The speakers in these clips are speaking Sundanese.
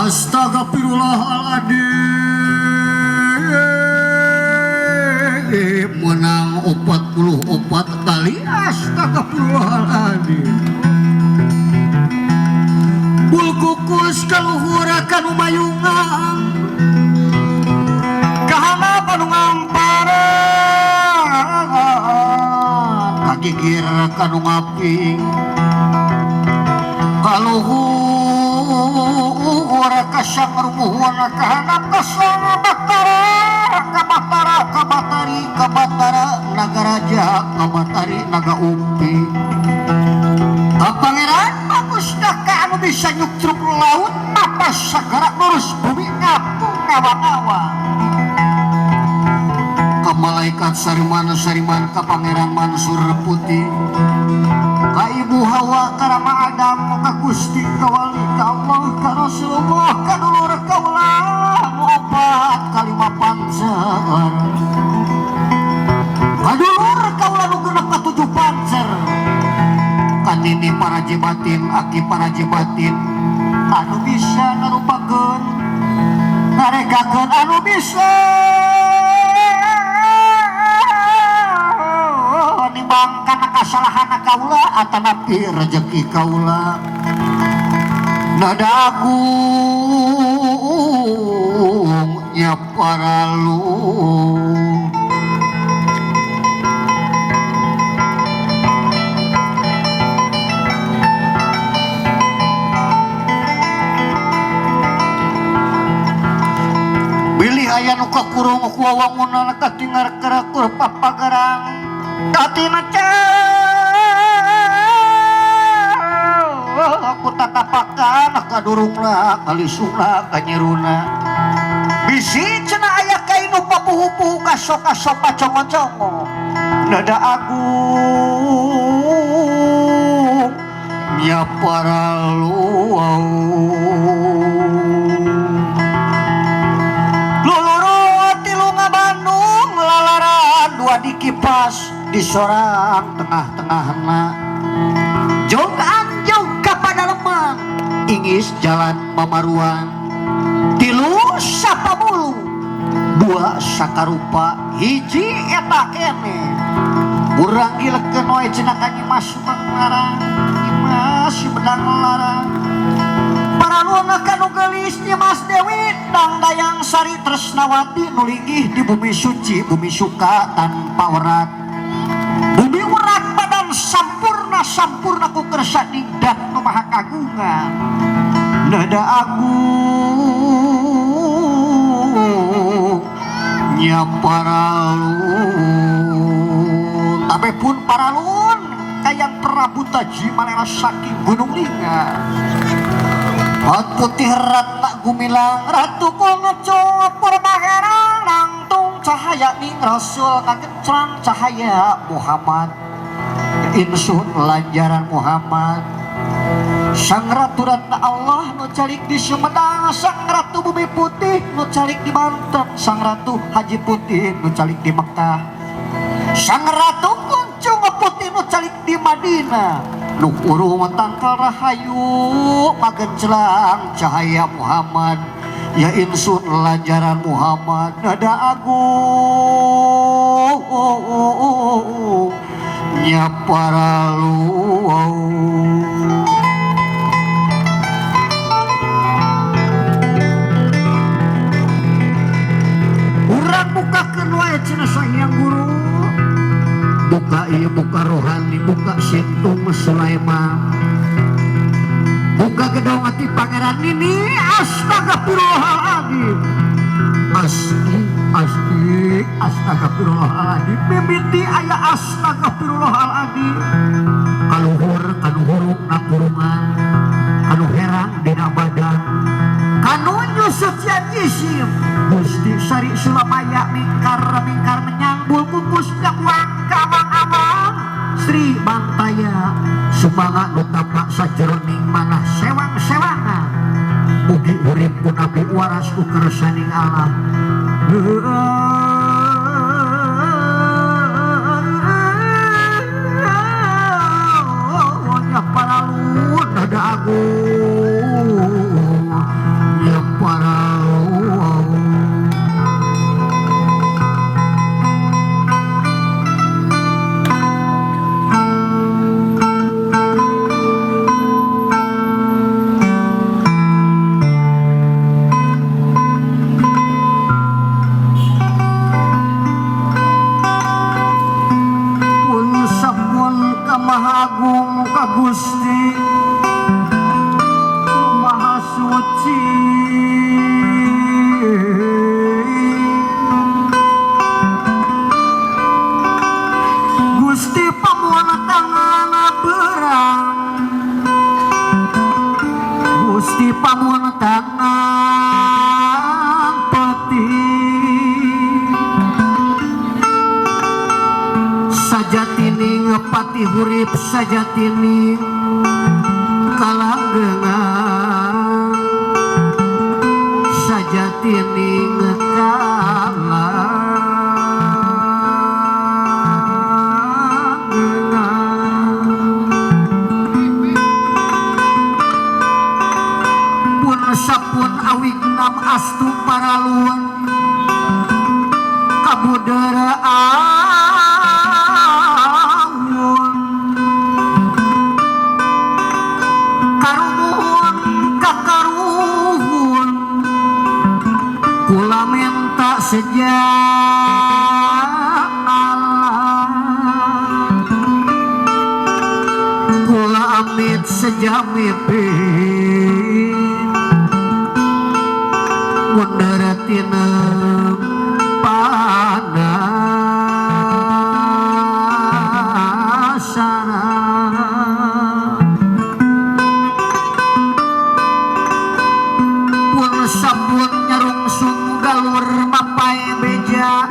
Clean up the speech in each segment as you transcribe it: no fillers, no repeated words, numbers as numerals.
Astagfirullahaladzim menang 44 kali astagfirullahaladzim bul kukus kaluhur kanu mayungan kahana kanu ngampara kagigir kanu ngaping kaluhur kasang rumuhun kahanap kasang kabatara nagaraja kabatari naga umpi pangeran bagus dah ka anu bisa nyukruk laut apa sagara lurus bumi ngapu ngawa-ngawa ka malaikat sariman ka pangeran Mansur Putih ka ibu Hawa ka Rama Adam ka Gusti ka wali ka Allah ka Rasulullah ka dulur ka ulah opat kalima panzer ka dulur ka ulah nu genep ka 7 panzer kanini para jebatin aki para jebatin anu bisa narupakeun narekakeun anu bisa nimbangkan kasalahan kaula atanapi rezeki kaula nada agungnya para lu bilih aya nu kakurung ku wawangunna katingar karakur papagarang katina aku tatapakan kadurungna kalisuna kanyeruna bisi cenah aya kainu papuhu-puhu kasok-kasok pacongo-congo nada agung nya para luau luluru tilu ngabandung lalaran dua dikipas di sorang tengah-tengahna jog anjog kapada lemang ingis jalan mamaruan tilu sapabulu dua sakarupa hiji eta kene urang gilekeun wae cenah ka Nyimas Sumanglarang Nyimas Bedang Larang paraluna kanu geulis Nyimas Dewi Dangdayang Sari Tresnawati nu linggih di bumi suci bumi suka tanpa werat bumi urat badan sampurna ku kersa dan nu maha kagungan nada agung nya paralun tapi pun paralun kayang Prabu Taji Malera saking Gunung Lingga Pot putih ratna gumilang ratu ku ngecuk purbaherang langtung cahaya ning Rasul kagencrang cahaya Muhammad insun lanjaran Muhammad sang ratu ratna Allah nu calik di Sumedang sang ratu bumi putih nu calik di Banten sang ratu Haji Putih nu calik di Mekah sang ratu Kuncung Putih nu calik di Madinah nu urung tangkal rahayu magenclang cahaya Muhammad ya insun lanjaran Muhammad nada agung nya para luau urang bukakeun wae cenah Sang Guru buka ieu buka rohani buka sintung Sulaiman buka gedong hati Pangeran ini astagfirullahaladzim asli astagfirullahaladzim mimiti aya astagfirullahaladzim kaluhur kanu hurung nakurungan kanu herang dina badan kanu nyusut jan isim Gusti Sari Sulamaya mingkar menyambul kukus nyakuang kamang-amang Sri Bantaya sumanga nu tapak sajeroning manah sewang-sewangan mugi urip ku nabi waras ku kersaning Allah nya paralun nada agung nya Gusti pamuntangan peti sajatining pati hurip sajatining kalanggengan sajatining sapun awig nam astu paraluan kabudara awun karumun kakaruhun kula minta sejak kula amit sejak mimpi mundaratina panasana pun sabun nyarungsung galur mapai beja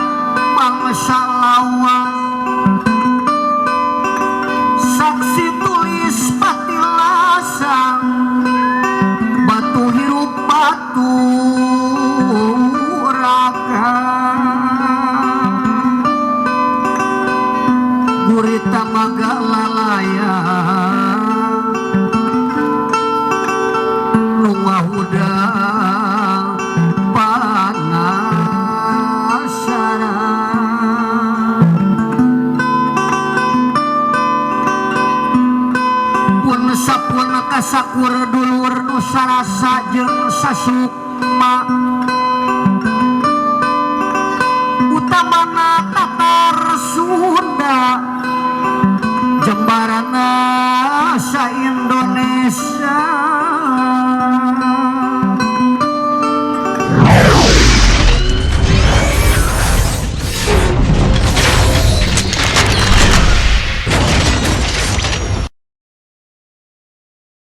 mangsa lawan saksi tulis pati lasang batu hirup batu gurita maga lalaya lungahuda panasara pun sapun kasakur dulur nu sarasa jeung sasukma utamana Tatar Sunda jembarana sa Indonesia